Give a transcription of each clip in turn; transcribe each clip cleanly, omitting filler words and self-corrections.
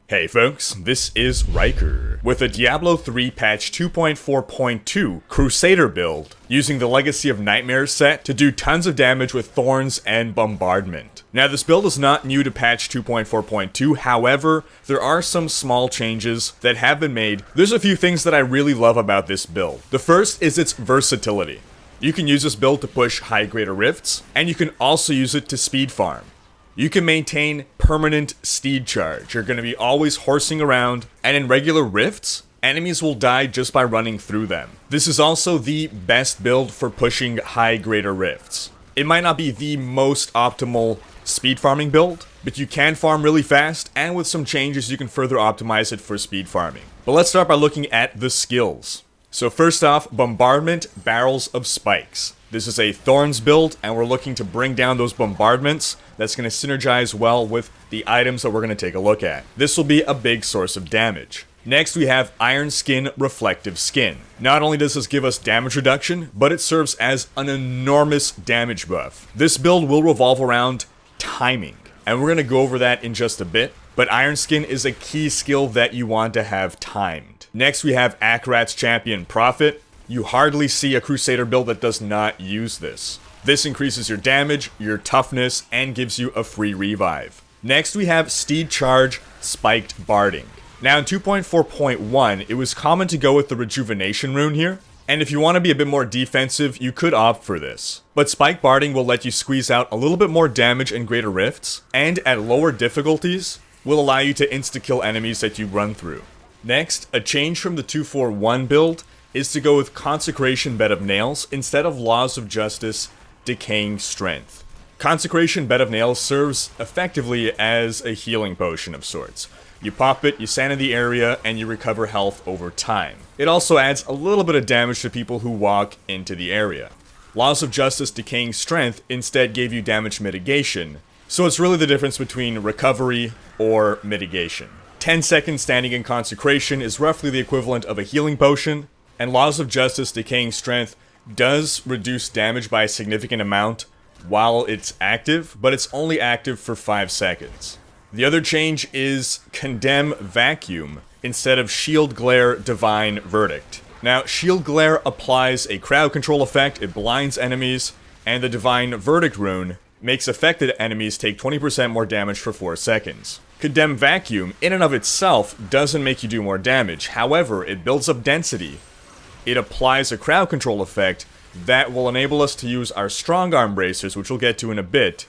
Hey folks, this is Rhykker with a Diablo 3 patch 2.4.2 Crusader build using the Legacy of Nightmares set to do tons of damage with Thorns and Bombardment. Now this build is not new to patch 2.4.2, however, there are some small changes that have been made. There's a few things that I really love about this build. The first is its versatility. You can use this build to push high greater rifts, and you can also use it to speed farm. You can maintain permanent steed charge. You're going to be always horsing around, and in regular rifts, enemies will die just by running through them. This is also the best build for pushing high greater rifts. It might not be the most optimal speed farming build, but you can farm really fast, and with some changes you can further optimize it for speed farming. But let's start by looking at the skills. So first off, Bombardment Barrels of Spikes. This is a Thorns build, and we're looking to bring down those bombardments. That's going to synergize well with the items that we're going to take a look at. This will be a big source of damage. Next, we have Iron Skin Reflective Skin. Not only does this give us damage reduction, but it serves as an enormous damage buff. This build will revolve around timing, and we're going to go over that in just a bit, but Iron Skin is a key skill that you want to have timed. Next, we have Akarat's Champion Prophet. You hardly see a Crusader build that does not use this. This increases your damage, your toughness, and gives you a free revive. Next, we have Steed Charge Spiked Barding. Now, in 2.4.1, it was common to go with the Rejuvenation rune here, and if you want to be a bit more defensive, you could opt for this. But Spiked Barding will let you squeeze out a little bit more damage in greater rifts, and at lower difficulties, will allow you to insta-kill enemies that you run through. Next, a change from the 2.4.1 build is to go with Consecration Bed of Nails instead of Laws of Justice Decaying Strength. Consecration Bed of Nails serves effectively as a healing potion of sorts. You pop it, you stand in the area, and you recover health over time. It also adds a little bit of damage to people who walk into the area. Laws of Justice Decaying Strength instead gave you damage mitigation, so it's really the difference between recovery or mitigation. 10 seconds standing in Consecration is roughly the equivalent of a healing potion, and Laws of Justice Decaying Strength does reduce damage by a significant amount while it's active, but it's only active for 5 seconds. The other change is Condemn Vacuum instead of Shield Glare Divine Verdict. Now, Shield Glare applies a crowd control effect, it blinds enemies, and the Divine Verdict rune makes affected enemies take 20% more damage for 4 seconds. Condemn Vacuum, in and of itself, doesn't make you do more damage. However, it builds up density. It applies a crowd control effect that will enable us to use our strong arm bracers, which we'll get to in a bit,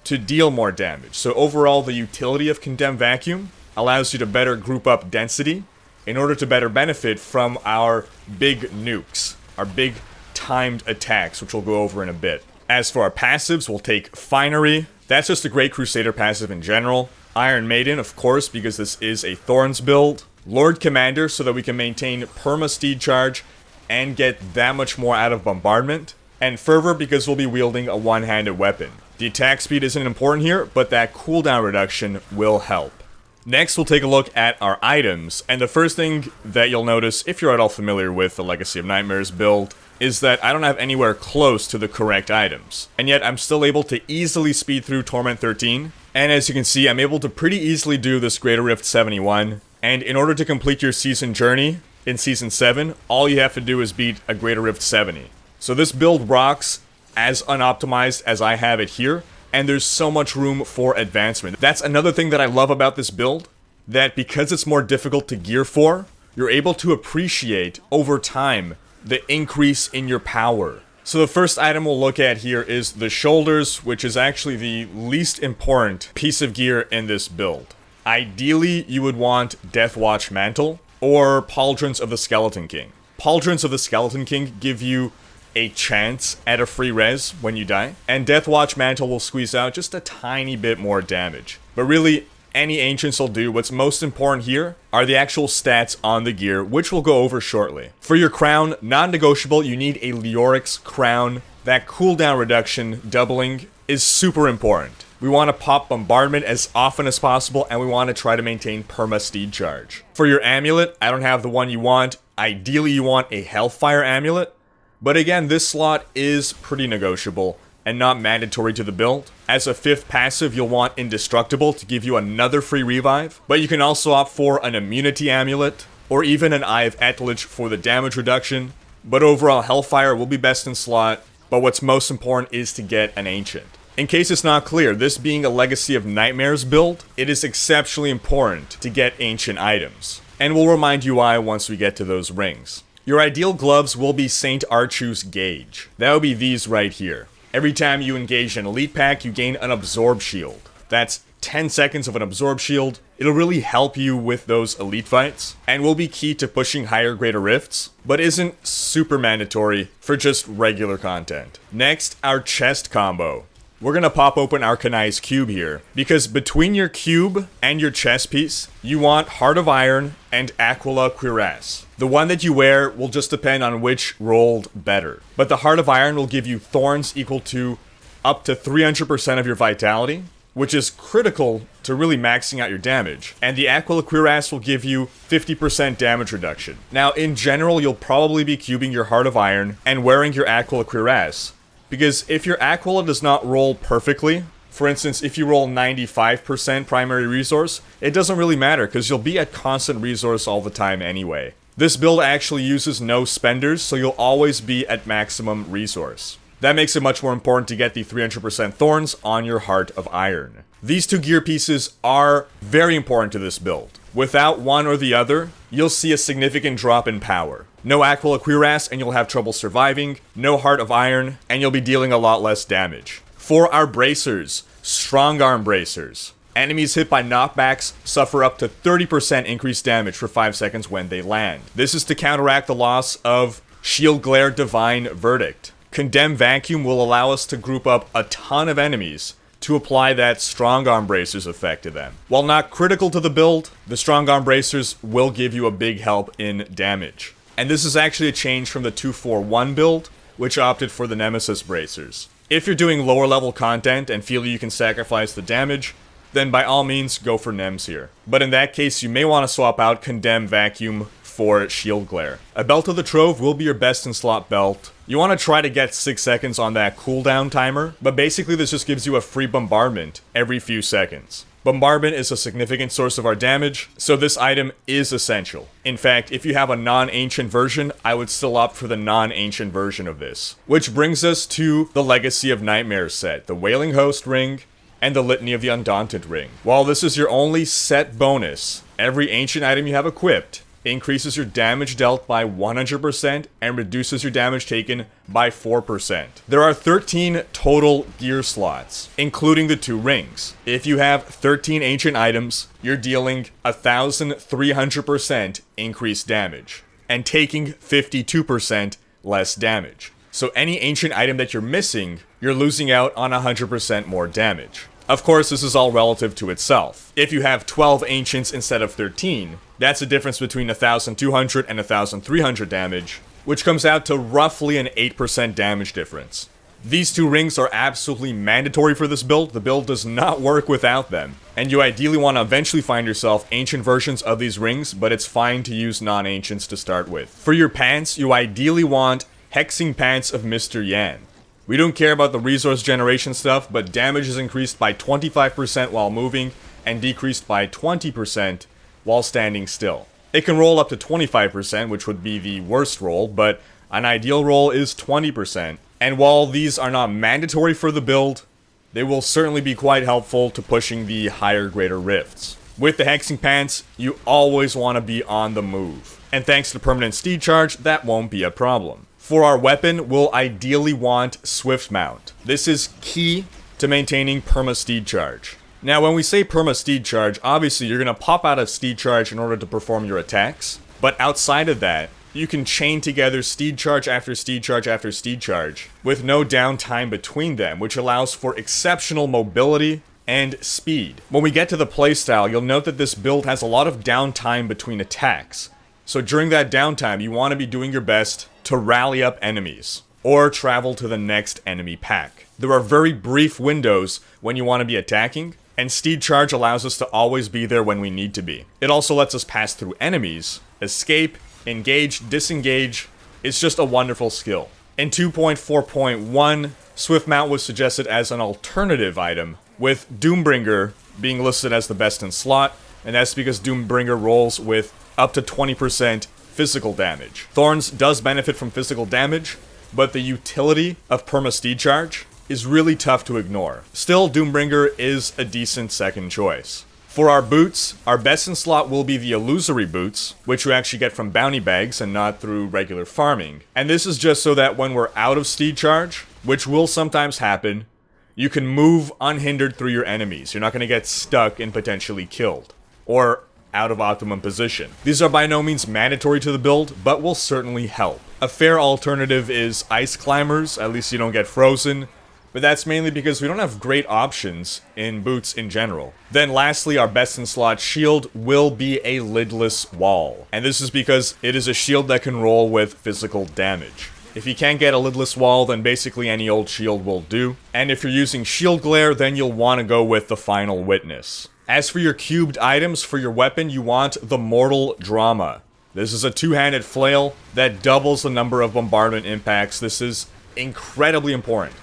to deal more damage. So overall, the utility of Condemn Vacuum allows you to better group up density in order to better benefit from our big nukes, our big timed attacks, which we'll go over in a bit. As for our passives, we'll take Finery. That's just a great Crusader passive in general. Iron Maiden, of course, because this is a Thorns build. Lord Commander, so that we can maintain perma steed charge and get that much more out of Bombardment. And Fervor, because we'll be wielding a one-handed weapon. The attack speed isn't important here, but that cooldown reduction will help. Next, we'll take a look at our items, and the first thing that you'll notice, if you're at all familiar with the Legacy of Nightmares build, is that I don't have anywhere close to the correct items. And yet, I'm still able to easily speed through Torment 13, and as you can see, I'm able to pretty easily do this Greater Rift 71, and in order to complete your season journey in Season 7, all you have to do is beat a Greater Rift 70. So this build rocks as unoptimized as I have it here, and there's so much room for advancement. That's another thing that I love about this build, that because it's more difficult to gear for, you're able to appreciate over time the increase in your power. So the first item we'll look at here is the shoulders, which is actually the least important piece of gear in this build. Ideally, you would want Deathwatch Mantle or Pauldrons of the Skeleton King. Pauldrons of the Skeleton King give you a chance at a free res when you die, and Deathwatch Mantle will squeeze out just a tiny bit more damage. But really, any Ancients will do. What's most important here are the actual stats on the gear, which we'll go over shortly. For your crown, non-negotiable, you need a Leorix crown. That cooldown reduction doubling is super important. We want to pop Bombardment as often as possible, and we want to try to maintain perma steed charge. For your amulet, I don't have the one you want. Ideally, you want a Hellfire amulet. But again, this slot is pretty negotiable. and not mandatory to the build. As a 5th passive, you'll want Indestructible to give you another free revive, but you can also opt for an Immunity Amulet, or even an Eye of Etlich for the damage reduction. But overall, Hellfire will be best in slot, but what's most important is to get an Ancient. In case it's not clear, this being a Legacy of Nightmares build, it is exceptionally important to get Ancient items. And we'll remind you why once we get to those rings. Your ideal gloves will be Saint Archu's Gauge. That would be these right here. Every time you engage an elite pack, you gain an Absorb Shield. That's 10 seconds of an Absorb Shield. It'll really help you with those elite fights, and will be key to pushing higher greater rifts, but isn't super mandatory for just regular content. Next, our chest combo. We're gonna pop open our Kanai's cube here, because between your cube and your chest piece, you want Heart of Iron and Aquila Cuirass. The one that you wear will just depend on which rolled better. But the Heart of Iron will give you Thorns equal to up to 300% of your vitality, which is critical to really maxing out your damage. And the Aquila Cuirass will give you 50% damage reduction. Now, in general, you'll probably be cubing your Heart of Iron and wearing your Aquila Cuirass, because if your Aquila does not roll perfectly, for instance, if you roll 95% primary resource, it doesn't really matter because you'll be at constant resource all the time anyway. This build actually uses no spenders, so you'll always be at maximum resource. That makes it much more important to get the 300% Thorns on your Heart of Iron. These two gear pieces are very important to this build. Without one or the other, you'll see a significant drop in power. No Aquila Cuirass and you'll have trouble surviving, no Heart of Iron, and you'll be dealing a lot less damage. For our bracers, Strong Arm Bracers. Enemies hit by knockbacks suffer up to 30% increased damage for 5 seconds when they land. This is to counteract the loss of Shield Glare Divine Verdict. Condemn Vacuum will allow us to group up a ton of enemies to apply that Strong Arm Bracers effect to them. While not critical to the build, the Strong Arm Bracers will give you a big help in damage. And this is actually a change from the 2-4-1 build, which opted for the Nemesis Bracers. If you're doing lower level content and feel you can sacrifice the damage, then by all means go for Nems here. But in that case, you may want to swap out Condemn Vacuum for Shield Glare. A Belt of the Trove will be your best in slot belt. You want to try to get 6 seconds on that cooldown timer, but basically this just gives you a free bombardment every few seconds. Bombardment is a significant source of our damage, so this item is essential. In fact, if you have a non-ancient version, I would still opt for the non-ancient version of this. Which brings us to the Legacy of Nightmares set, the Wailing Host ring, and the Litany of the Undaunted ring. While this is your only set bonus, every ancient item you have equipped increases your damage dealt by 100% and reduces your damage taken by 4%. There are 13 total gear slots, including the 2 rings. If you have 13 ancient items, you're dealing 1,300% increased damage and taking 52% less damage. So any ancient item that you're missing, you're losing out on 100% more damage. Of course, this is all relative to itself. If you have 12 ancients instead of 13, that's a difference between 1,200 and 1,300 damage, which comes out to roughly an 8% damage difference. These 2 rings are absolutely mandatory for this build. The build does not work without them. And you ideally want to eventually find yourself ancient versions of these rings, but it's fine to use non-ancients to start with. For your pants, you ideally want Hexing Pants of Mr. Yan. We don't care about the resource generation stuff, but damage is increased by 25% while moving and decreased by 20% while standing still. It can roll up to 25%, which would be the worst roll, but an ideal roll is 20%. And while these are not mandatory for the build, they will certainly be quite helpful to pushing the higher greater rifts. With the Hexing Pants, you always want to be on the move. And thanks to permanent steed charge, that won't be a problem. For our weapon, we'll ideally want Swift Mount. This is key to maintaining perma steed charge. Now, when we say perma steed charge, obviously you're going to pop out of steed charge in order to perform your attacks. But outside of that, you can chain together steed charge after steed charge after steed charge with no downtime between them, which allows for exceptional mobility and speed. When we get to the playstyle, you'll note that this build has a lot of downtime between attacks. So during that downtime, you want to be doing your best to rally up enemies or travel to the next enemy pack. There are very brief windows when you want to be attacking, and steed charge allows us to always be there when we need to be. It also lets us pass through enemies, escape, engage, disengage. It's just a wonderful skill. In 2.4.1, Swift Mount was suggested as an alternative item, with Doombringer being listed as the best in slot, and that's because Doombringer rolls with up to 20% physical damage. Thorns does benefit from physical damage, but the utility of perma-steed charge is really tough to ignore. Still, Doombringer is a decent second choice. For our boots, our best in slot will be the illusory boots, which we actually get from bounty bags and not through regular farming. And this is just so that when we're out of steed charge, which will sometimes happen, you can move unhindered through your enemies. You're not going to get stuck and potentially killed, or out of optimum position. These are by no means mandatory to the build, but will certainly help. A fair alternative is ice climbers, at least you don't get frozen, but that's mainly because we don't have great options in boots in general. Then lastly, our best in slot shield will be a lidless wall, and this is because it is a shield that can roll with physical damage. If you can't get a lidless wall, then basically any old shield will do, and if you're using shield glare, then you'll want to go with the Final Witness. As for your cubed items for your weapon, you want the Mortal Drama. This is a two-handed flail that doubles the number of bombardment impacts. This is incredibly important.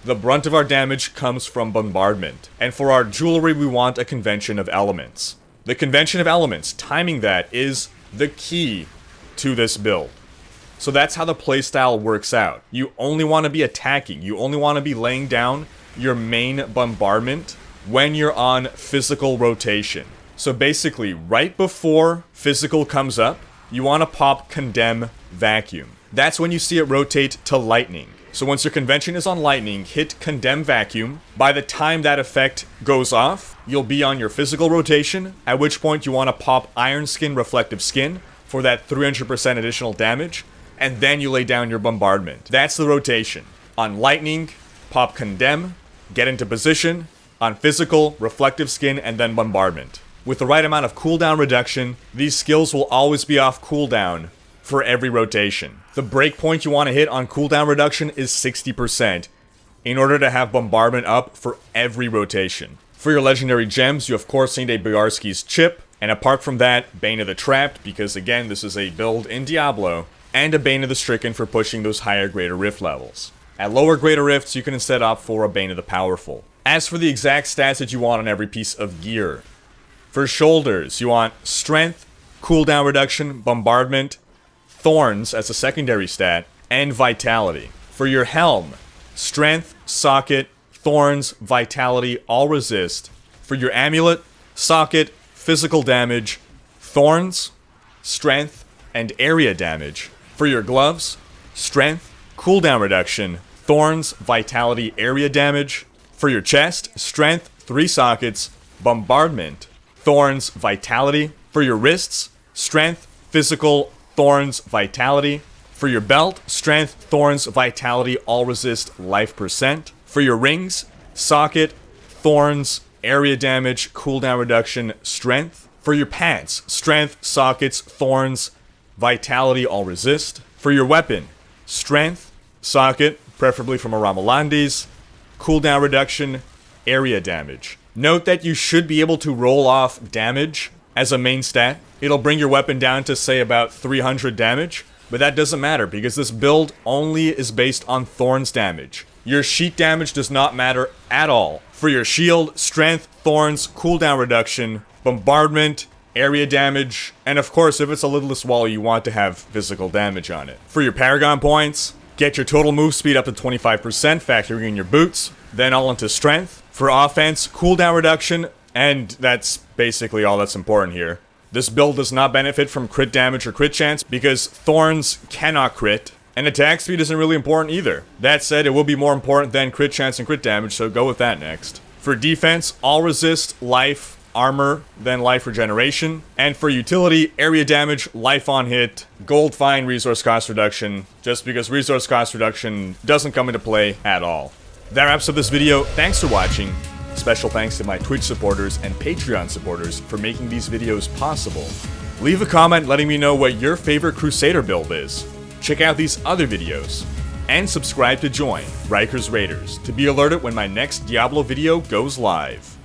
The brunt of our damage comes from bombardment. And for our jewelry, we want a Convention of Elements. The Convention of Elements, timing that, is the key to this build. So that's how the playstyle works out. You only want to be attacking. You only want to be laying down your main bombardment when you're on physical rotation. So basically, right before physical comes up, you want to pop Condemn Vacuum. That's when you see it rotate to lightning. So once your convention is on lightning, hit Condemn Vacuum. By the time that effect goes off, you'll be on your physical rotation, at which point you want to pop Iron Skin Reflective Skin for that 300% additional damage, and then you lay down your bombardment. That's the rotation. On lightning, pop Condemn, get into position. On physical, Reflective Skin, and then bombardment. With the right amount of cooldown reduction, these skills will always be off cooldown for every rotation. The breakpoint you want to hit on cooldown reduction is 60% in order to have bombardment up for every rotation. For your legendary gems, you of course need a Boyarsky's Chip, and apart from that, Bane of the Trapped, because again, this is a build in Diablo, and a Bane of the Stricken for pushing those higher Greater Rift levels. At lower Greater Rifts, you can instead opt for a Bane of the Powerful. As for the exact stats that you want on every piece of gear, for shoulders, you want Strength, Cooldown Reduction, Bombardment, Thorns as a secondary stat, and Vitality. For your helm, Strength, Socket, Thorns, Vitality, all resist. For your amulet, Socket, Physical Damage, Thorns, Strength, and Area Damage. For your gloves, Strength, Cooldown Reduction, Thorns, Vitality, Area Damage. For your chest, Strength, 3 sockets, Bombardment, Thorns, Vitality. For your wrists, Strength, Physical, Thorns, Vitality. For your belt, Strength, Thorns, Vitality, all resist life %. For your rings, Socket, Thorns, Area Damage, Cooldown Reduction, Strength. For your pants, Strength, Sockets, Thorns, Vitality, all resist. For your weapon, Strength, Socket, preferably from a Ramalandes, Cooldown Reduction, Area Damage. Note that you should be able to roll off damage as a main stat. It'll bring your weapon down to say about 300 damage, but that doesn't matter because this build only is based on Thorns damage. Your sheet damage does not matter at all. For your shield, Strength, Thorns, Cooldown Reduction, Bombardment, Area Damage, and of course if it's a lidless wall you want to have physical damage on it. For your Paragon Points, get your total move speed up to 25%, factoring in your boots, then all into Strength. For offense, Cooldown Reduction, and that's basically all that's important here. This build does not benefit from crit damage or crit chance because Thorns cannot crit, and attack speed isn't really important either. That said, it will be more important than crit chance and crit damage, so go with that next. For defense, all resist, life, armor, then life regeneration. And for utility, area damage, life on hit, gold fine, resource cost reduction, just because resource cost reduction doesn't come into play at all. That wraps up this video. Thanks for watching. Special thanks to my Twitch supporters and Patreon supporters for making these videos possible. Leave a comment letting me know what your favorite Crusader build is. Check out these other videos. And subscribe to join Rhykker's Raiders to be alerted when my next Diablo video goes live.